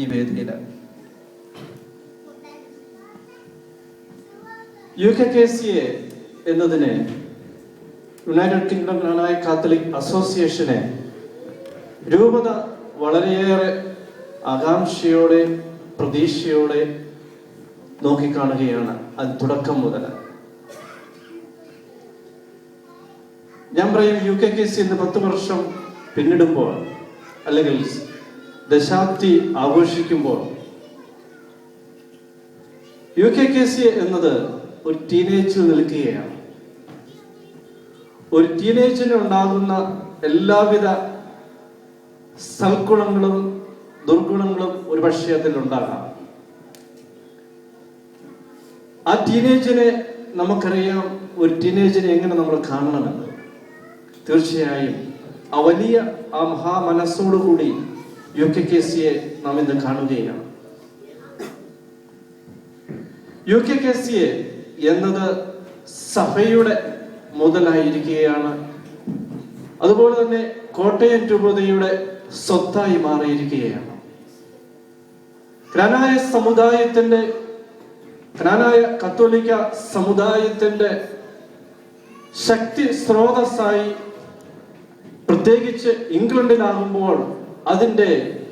ഈ വേദിയിൽ UKKCA എന്നതിനെ യുണൈറ്റഡ് കിങ്ഡം ഗ്രാനൈറ്റ് കാത്തലിക് അസോസിയേഷനെ രൂപത വളരെയേറെ ആകാംക്ഷയോടെ പ്രതീക്ഷയോടെ നോക്കിക്കാണുകയാണ്. അത് തുടക്കം മുതൽ ഞാൻ പറയും UKKCA ഇന്ന് 10 വർഷം പിന്നിടുമ്പോൾ അല്ലെങ്കിൽ ദശാബ്ദി ആഘോഷിക്കുമ്പോൾ UKKCA എന്നത് ഒരു ടീനേജിൽ നിൽക്കുകയാണ്. ഒരു ടീനേജിന് ഉണ്ടാകുന്ന എല്ലാവിധ സൽഗുണങ്ങളും ദുർഗുണങ്ങളും ഒരു പക്ഷേ അതിലുണ്ടാകാം. ആ ടീനേജിനെ നമുക്കറിയാം, ഒരു ടീനേജിനെ എങ്ങനെ നമ്മൾ കാണണമെന്ന്. തീർച്ചയായും ആ വലിയ ആ മഹാമനസ്സോടുകൂടി UKKCA നാം ഇന്ന് കാണുകയാണ്. UKKCA എന്നത് സഭയുടെ മുതലായിരിക്കുകയാണ്. അതുപോലെ തന്നെ കോട്ടയം രൂപതയുടെ സ്വത്തായി മാറിയിരിക്കുകയാണ്. ഗ്രാനായ സമുദായത്തിന്റെ, ഗ്രാനായ കത്തോലിക്ക സമുദായത്തിന്റെ ശക്തി സ്രോതസ്സായി, പ്രത്യേകിച്ച് ഇംഗ്ലണ്ടിലാകുമ്പോൾ അതിന്റെ